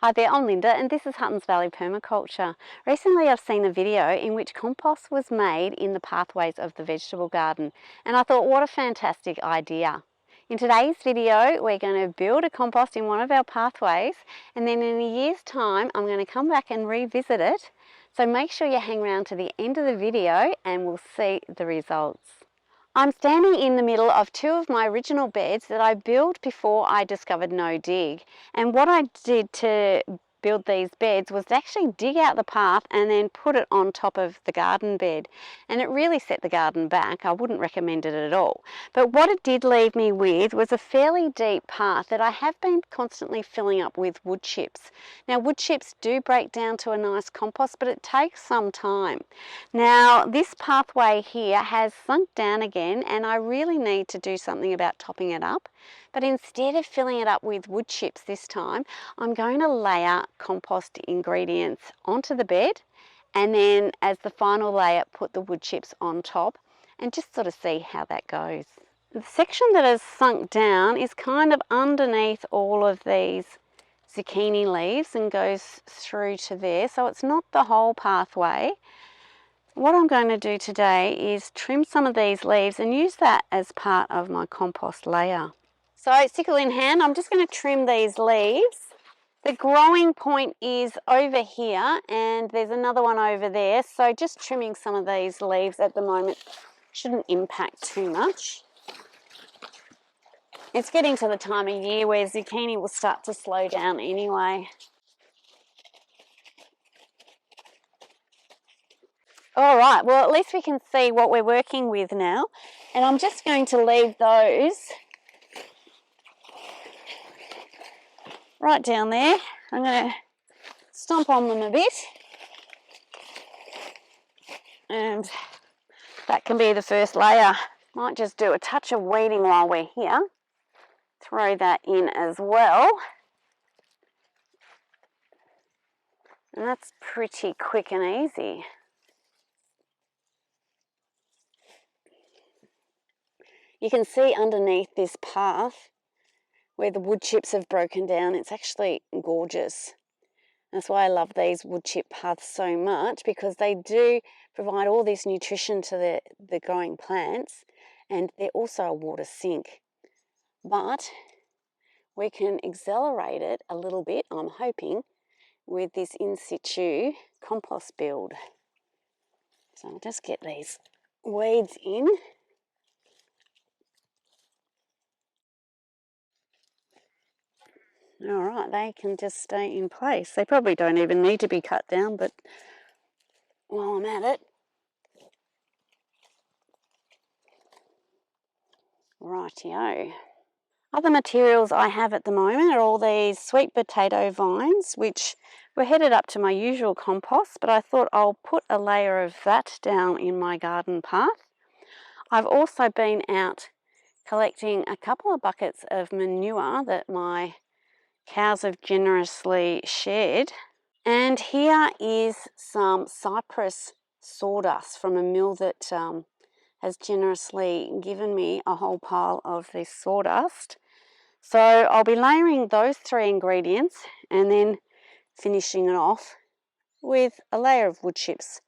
Hi there, I'm Linda and this is Huttons Valley Permaculture. Recently I've seen a video in which compost was made in the pathways of the vegetable garden, and I thought what a fantastic idea. In today's video we're going to build a compost in one of our pathways, and then in a year's time I'm going to come back and revisit it. So make sure you hang around to the end of the video and we'll see the results. I'm standing in the middle of two of my original beds that I built before I discovered no dig. And what I did to build these beds was to actually dig out the path and then put it on top of the garden bed. And it really set the garden back. I wouldn't recommend it at all. But what it did leave me with was a fairly deep path that I have been constantly filling up with wood chips. Now wood chips do break down to a nice compost, but it takes some time. Now this pathway here has sunk down again and I really need to do something about topping it up. But instead of filling it up with wood chips this time, I'm going to layer compost ingredients onto the bed, and then as the final layer put the wood chips on top and just sort of see how that goes. The section that has sunk down is kind of underneath all of these zucchini leaves and goes through to there, so it's not the whole pathway. What I'm going to do today is trim some of these leaves and use that as part of my compost layer. So sickle in hand, I'm just going to trim these leaves. The growing point is over here and there's another one over there, so just trimming some of these leaves at the moment shouldn't impact too much. It's getting to the time of year where zucchini will start to slow down anyway. All right, well at least we can see what we're working with now, and I'm just going to leave those right down there. I'm going to stomp on them a bit, and that can be the first layer. Might just do a touch of weeding while we're here. Throw that in as well. And that's pretty quick and easy. You can see underneath this path where the wood chips have broken down. It's actually gorgeous. That's why I love these wood chip paths so much, because they do provide all this nutrition to the growing plants, and they're also a water sink. But we can accelerate it a little bit, I'm hoping, with this in situ compost build. So I'll just get these weeds in. All right, they can just stay in place. They probably don't even need to be cut down, but while I'm at it. Rightio. Other materials I have at the moment are all these sweet potato vines, which were headed up to my usual compost, but I thought I'll put a layer of that down in my garden path. I've also been out collecting a couple of buckets of manure that my cows have generously shared. And here is some cypress sawdust from a mill that has generously given me a whole pile of this sawdust. So I'll be layering those three ingredients and then finishing it off with a layer of wood chips.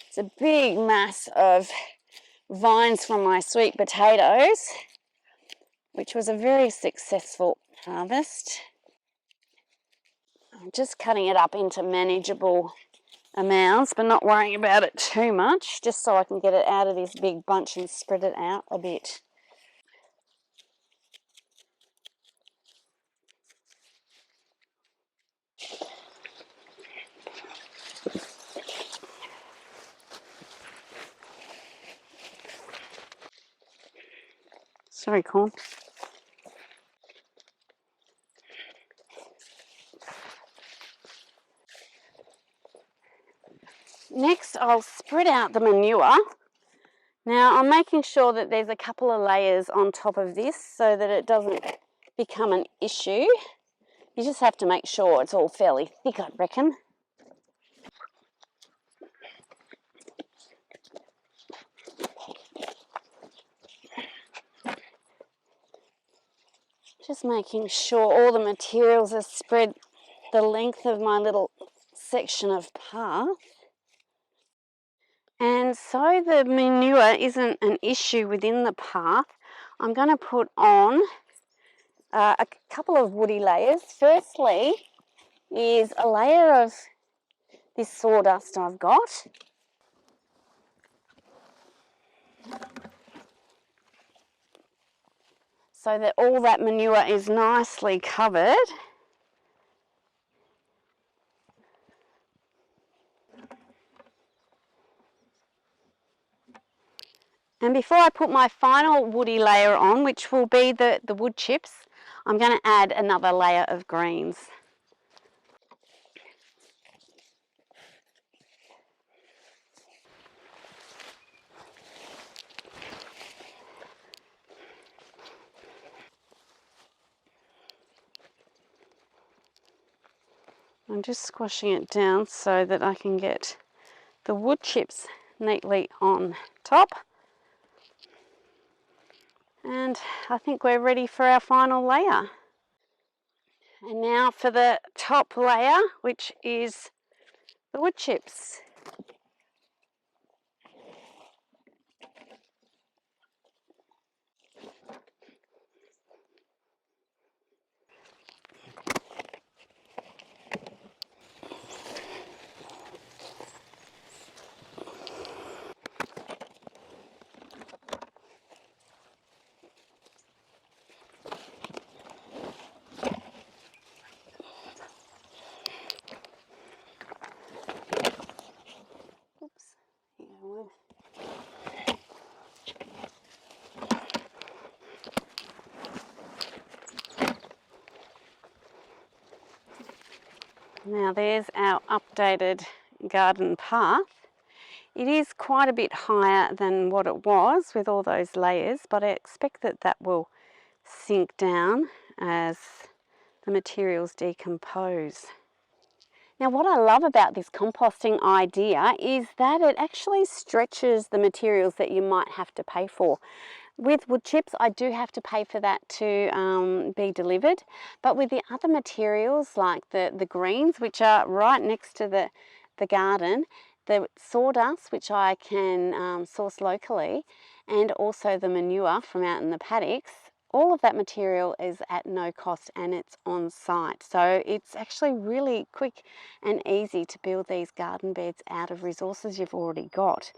It's a big mass of vines from my sweet potatoes, which was a very successful harvest. I'm just cutting it up into manageable amounts, but not worrying about it too much, just so I can get it out of this big bunch and spread it out a bit. Sorry, corn. Next, I'll spread out the manure. Now, I'm making sure that there's a couple of layers on top of this so that it doesn't become an issue. You just have to make sure it's all fairly thick, I reckon. Just making sure all the materials are spread the length of my little section of path. And so the manure isn't an issue within the path, I'm going to put on a couple of woody layers. Firstly is a layer of this sawdust I've got. So that all that manure is nicely covered. And before I put my final woody layer on, which will be the wood chips, I'm going to add another layer of greens. I'm just squashing it down so that I can get the wood chips neatly on top. And I think we're ready for our final layer. And now for the top layer, which is the wood chips. Oops, here we go. Now there's our updated garden path. It is quite a bit higher than what it was with all those layers, but I expect that that will sink down as the materials decompose. Now what I love about this composting idea is that it actually stretches the materials that you might have to pay for. With wood chips, I do have to pay for that to be delivered, but with the other materials like the greens, which are right next to the garden, the sawdust, which I can source locally, and also the manure from out in the paddocks, all of that material is at no cost and it's on site. So it's actually really quick and easy to build these garden beds out of resources you've already got.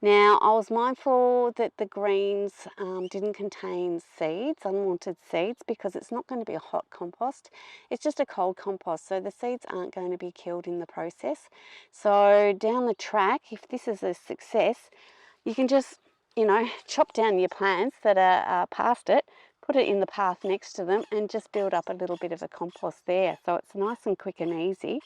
Now, I was mindful that the greens didn't contain seeds, unwanted seeds, because it's not going to be a hot compost. It's just a cold compost, so the seeds aren't going to be killed in the process. So down the track, if this is a success, you can just, chop down your plants that are past it, put it in the path next to them and just build up a little bit of a compost there. So it's nice and quick and easy,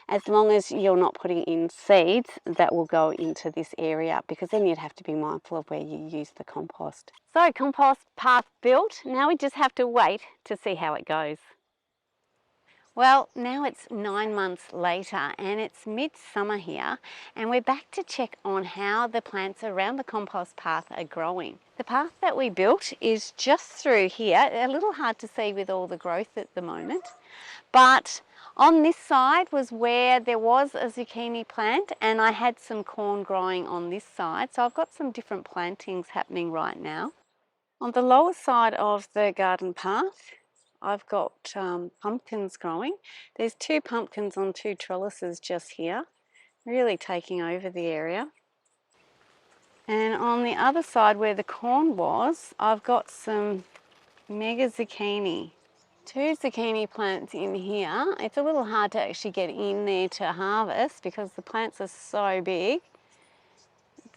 as long as you're not putting in seeds that will go into this area, because then you'd have to be mindful of where you use the compost. So compost path built, now we just have to wait to see how it goes. Well, now it's 9 months later and it's midsummer here, and we're back to check on how the plants around the compost path are growing. The path that we built is just through here, a little hard to see with all the growth at the moment, but on this side was where there was a zucchini plant, and I had some corn growing on this side, so I've got some different plantings happening right now. On the lower side of the garden path, I've got pumpkins growing. There's 2 pumpkins on 2 trellises just here, really taking over the area. And on the other side where the corn was, I've got some mega zucchini. 2 zucchini plants in here. It's a little hard to actually get in there to harvest because the plants are so big.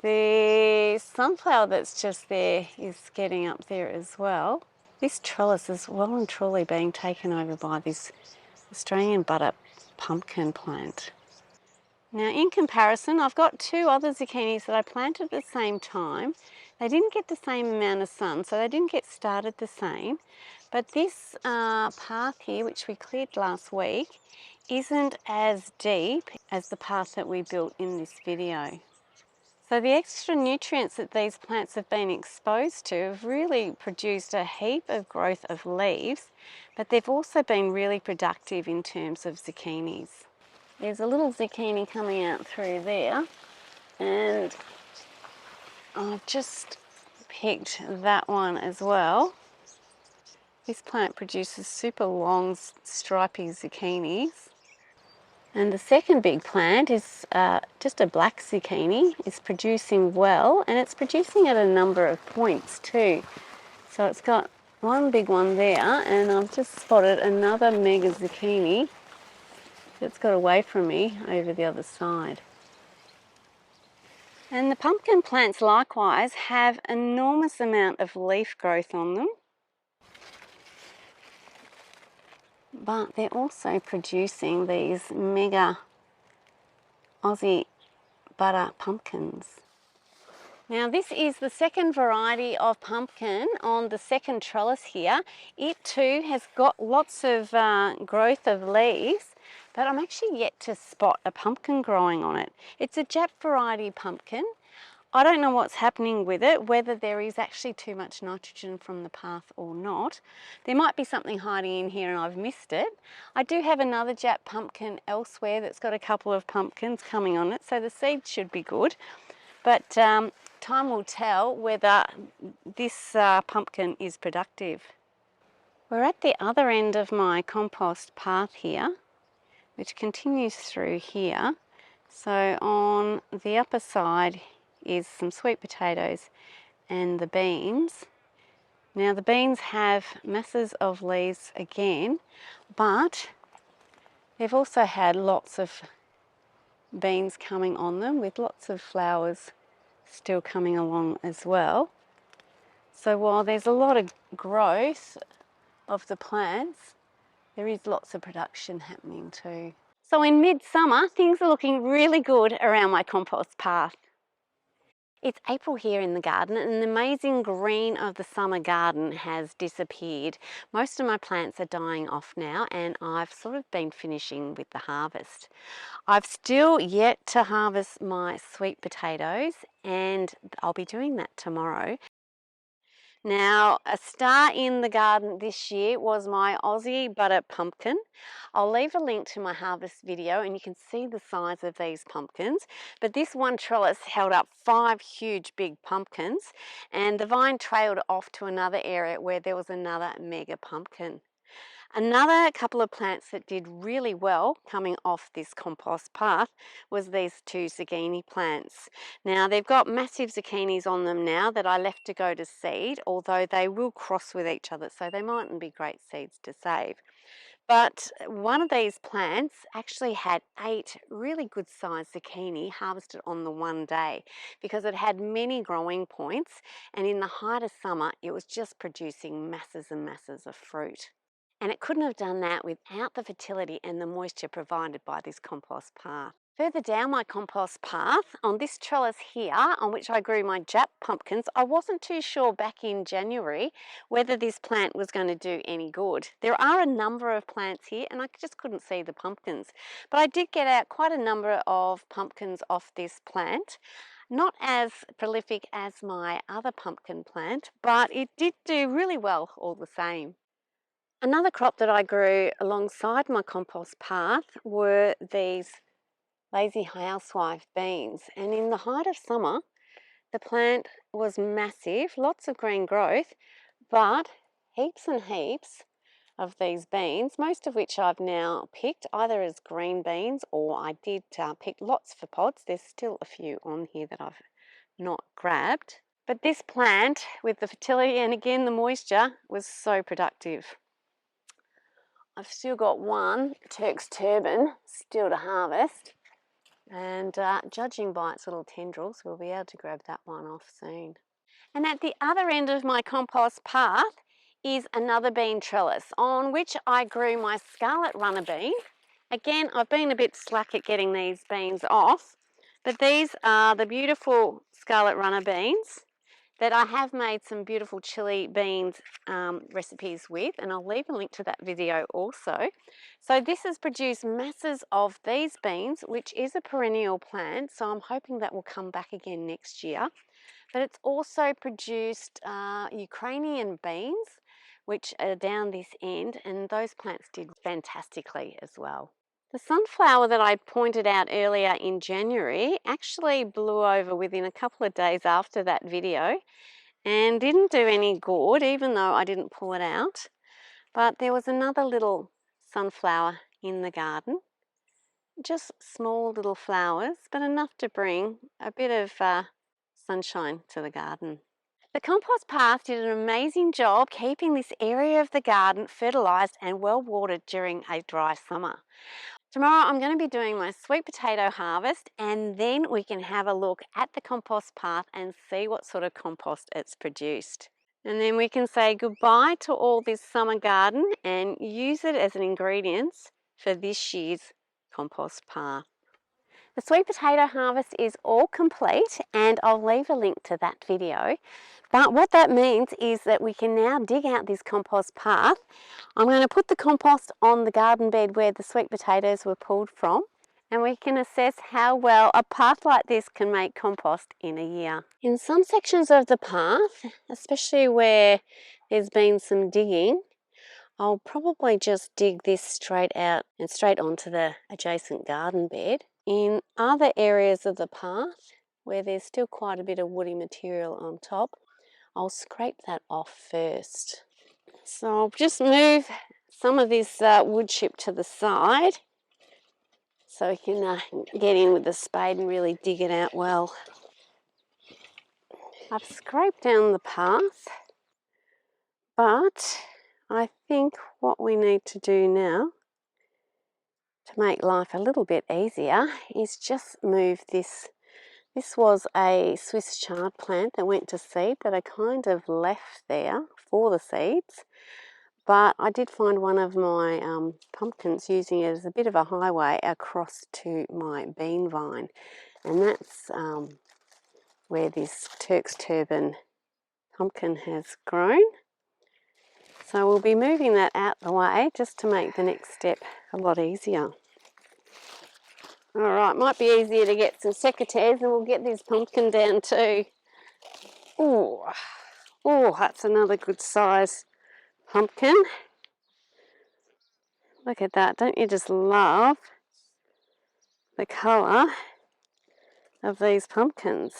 The sunflower that's just there is getting up there as well. This trellis is well and truly being taken over by this Australian butter pumpkin plant. Now in comparison, I've got 2 other zucchinis that I planted at the same time. They didn't get the same amount of sun, so they didn't get started the same. But this path here, which we cleared last week, isn't as deep as the path that we built in this video. So the extra nutrients that these plants have been exposed to have really produced a heap of growth of leaves, but they've also been really productive in terms of zucchinis. There's a little zucchini coming out through there, and I've just picked that one as well. This plant produces super long stripy zucchinis. And the second big plant is just a black zucchini. It's producing well, and it's producing at a number of points too. So it's got one big one there, and I've just spotted another mega zucchini that's got away from me over the other side. And the pumpkin plants likewise have enormous amount of leaf growth on them, but they're also producing these mega Aussie butter pumpkins. Now this is the second variety of pumpkin on the second trellis here. It too has got lots of growth of leaves, but I'm actually yet to spot a pumpkin growing on it. It's a Jap variety pumpkin. I don't know what's happening with it, whether there is actually too much nitrogen from the path or not. There might be something hiding in here and I've missed it. I do have another Jap pumpkin elsewhere that's got a couple of pumpkins coming on it, so the seeds should be good. But time will tell whether this pumpkin is productive. We're at the other end of my compost path here, which continues through here. So on the upper side is some sweet potatoes and the beans. Now the beans have masses of leaves again, but they've also had lots of beans coming on them with lots of flowers still coming along as well. So while there's a lot of growth of the plants, there is lots of production happening too. So in midsummer, things are looking really good around my compost path. It's April here in the garden, and the amazing green of the summer garden has disappeared. Most of my plants are dying off now, and I've sort of been finishing with the harvest. I've still yet to harvest my sweet potatoes, and I'll be doing that tomorrow. Now, a star in the garden this year was my Aussie butter pumpkin. I'll leave a link to my harvest video and you can see the size of these pumpkins. But this one trellis held up 5 huge big pumpkins, and the vine trailed off to another area where there was another mega pumpkin. Another couple of plants that did really well coming off this compost path was these 2 zucchini plants. Now they've got massive zucchinis on them now that I left to go to seed, although they will cross with each other, so they mightn't be great seeds to save. But one of these plants actually had 8 really good sized zucchini harvested on the one day, because it had many growing points, and in the height of summer it was just producing masses and masses of fruit. And it couldn't have done that without the fertility and the moisture provided by this compost path. Further down my compost path, on this trellis here, on which I grew my Jap pumpkins, I wasn't too sure back in January whether this plant was going to do any good. There are a number of plants here and I just couldn't see the pumpkins. But I did get out quite a number of pumpkins off this plant. Not as prolific as my other pumpkin plant, but it did do really well all the same. Another crop that I grew alongside my compost path were these lazy housewife beans, and in the height of summer the plant was massive, lots of green growth, but heaps and heaps of these beans, most of which I've now picked either as green beans, or I did pick lots for pods. There's still a few on here that I've not grabbed, but this plant with the fertility and again the moisture was so productive. I've still got one Turk's turban still to harvest, and judging by its little tendrils, we'll be able to grab that one off soon. And at the other end of my compost path is another bean trellis on which I grew my scarlet runner bean. Again, I've been a bit slack at getting these beans off, but these are the beautiful scarlet runner beans. that I have made some beautiful chili beans recipes with, and I'll leave a link to that video also. So this has produced masses of these beans, which is a perennial plant, so I'm hoping that will come back again next year. But it's also produced Ukrainian beans, which are down this end, and those plants did fantastically as well. The sunflower that I pointed out earlier in January actually blew over within a couple of days after that video and didn't do any good, even though I didn't pull it out. But there was another little sunflower in the garden, just small little flowers, but enough to bring a bit of sunshine to the garden. The compost path did an amazing job keeping this area of the garden fertilised and well watered during a dry summer. Tomorrow I'm going to be doing my sweet potato harvest, and then we can have a look at the compost path and see what sort of compost it's produced. And then we can say goodbye to all this summer garden and use it as an ingredient for this year's compost path. The sweet potato harvest is all complete, and I'll leave a link to that video. But what that means is that we can now dig out this compost path. I'm going to put the compost on the garden bed where the sweet potatoes were pulled from, and we can assess how well a path like this can make compost in a year. In some sections of the path, especially where there's been some digging, I'll probably just dig this straight out and straight onto the adjacent garden bed. In other areas of the path, where there's still quite a bit of woody material on top, I'll scrape that off first. So I'll just move some of this wood chip to the side so we can get in with the spade and really dig it out well. I've scraped down the path, but I think what we need to do now to make life a little bit easier is just move this. This was a Swiss chard plant that went to seed that I kind of left there for the seeds, but I did find one of my pumpkins using it as a bit of a highway across to my bean vine, and that's where this Turk's turban pumpkin has grown. So we'll be moving that out the way just to make the next step a lot easier. All right, might be easier to get some secateurs, and we'll get this pumpkin down too. Oh, that's another good size pumpkin. Look at that, don't you just love the colour of these pumpkins?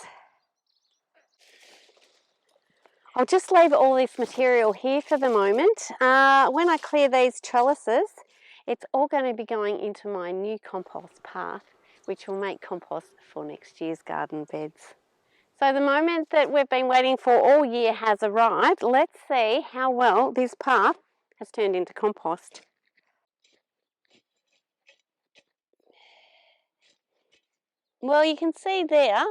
I'll just leave all this material here for the moment. When I clear these trellises, it's all going to be going into my new compost path, which will make compost for next year's garden beds. So the moment that we've been waiting for all year has arrived. Let's see how well this path has turned into compost. Well, you can see there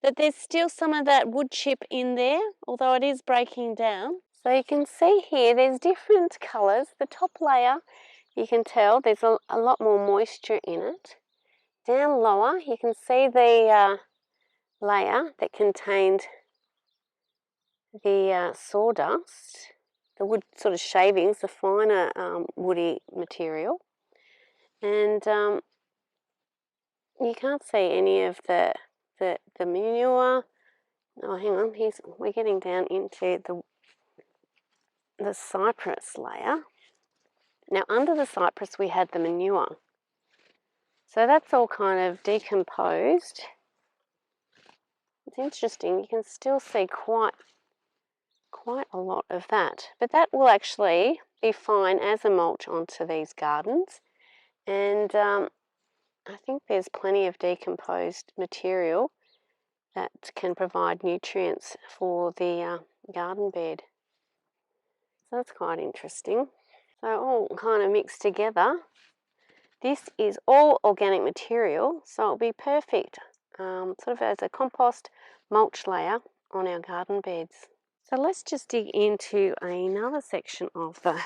that there's still some of that wood chip in there, although it is breaking down. So you can see here there's different colours. The top layer, you can tell there's a lot more moisture in it. Down lower, you can see the layer that contained the sawdust, the wood sort of shavings, the finer woody material. And you can't see any of the manure. Oh, hang on, we're getting down into the cypress layer. Now under the cypress we had the manure. So that's all kind of decomposed. It's interesting, you can still see quite a lot of that. But that will actually be fine as a mulch onto these gardens. And I think there's plenty of decomposed material that can provide nutrients for the garden bed. So that's quite interesting. So all kind of mixed together. This is all organic material, so it'll be perfect sort of as a compost mulch layer on our garden beds. So let's just dig into another section of the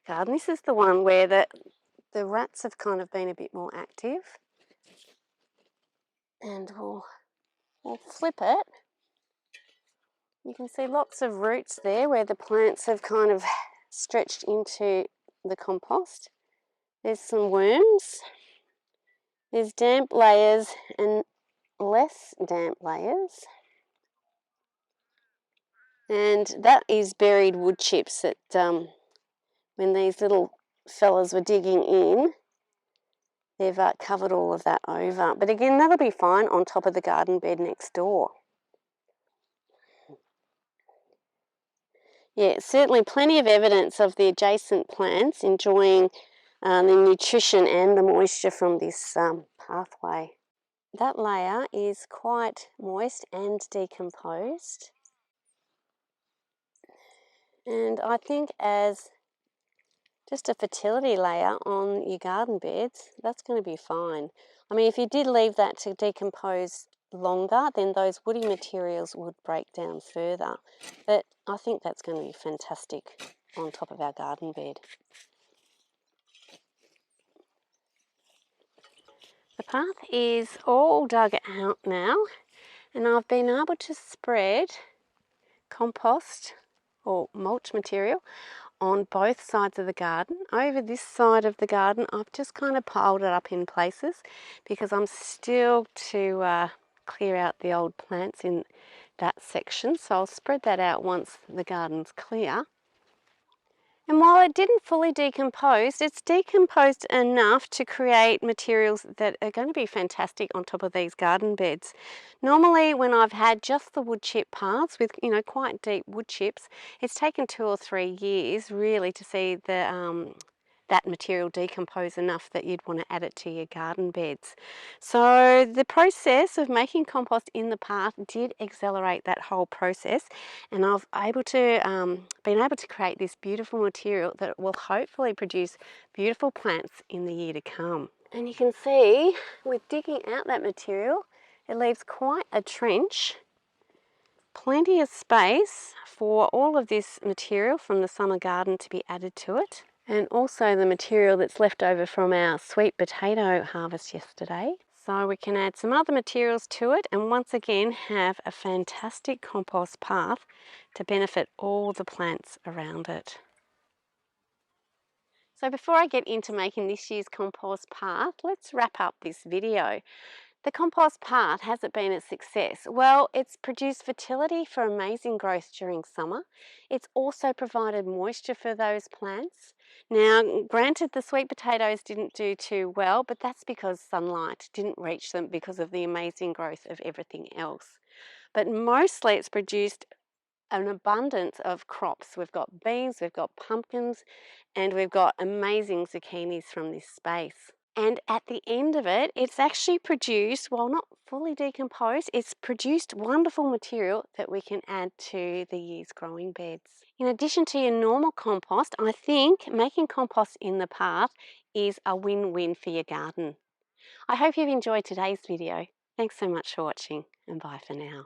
garden. This is the one where the rats have kind of been a bit more active. And we'll flip it You can see lots of roots there where the plants have kind of stretched into the compost. There's some worms. There's damp layers and less damp layers. And that is buried wood chips that when these little fellas were digging in, they've covered all of that over. But again, that'll be fine on top of the garden bed next door. Yeah, certainly plenty of evidence of the adjacent plants enjoying the nutrition and the moisture from this pathway. That layer is quite moist and decomposed. And I think as just a fertility layer on your garden beds, that's going to be fine. I mean, if you did leave that to decompose longer, then those woody materials would break down further. But I think that's going to be fantastic on top of our garden bed. The path is all dug out now, and I've been able to spread compost or mulch material on both sides of the garden. Over this side of the garden, I've just kind of piled it up in places because I'm still to clear out the old plants in that section. So I'll spread that out once the garden's clear. And while it didn't fully decompose, it's decomposed enough to create materials that are going to be fantastic on top of these garden beds. Normally when I've had just the wood chip paths with, you know, quite deep wood chips, it's taken 2 or 3 years really to see the that material decompose enough that you'd want to add it to your garden beds. So the process of making compost in the path did accelerate that whole process, and I've been able to create this beautiful material that will hopefully produce beautiful plants in the year to come. And you can see with digging out that material, it leaves quite a trench, plenty of space for all of this material from the summer garden to be added to it. And also the material that's left over from our sweet potato harvest yesterday. So we can add some other materials to it and once again have a fantastic compost path to benefit all the plants around it. So before I get into making this year's compost path, let's wrap up this video. The compost path, has it been a success? Well, it's produced fertility for amazing growth during summer. It's also provided moisture for those plants. Now, granted, the sweet potatoes didn't do too well, but that's because sunlight didn't reach them because of the amazing growth of everything else. But mostly it's produced an abundance of crops. We've got beans, we've got pumpkins, and we've got amazing zucchinis from this space. And at the end of it, it's actually produced, while not fully decomposed, it's produced wonderful material that we can add to the year's growing beds. In addition to your normal compost, I think making compost in the path is a win-win for your garden. I hope you've enjoyed today's video. Thanks so much for watching, and bye for now.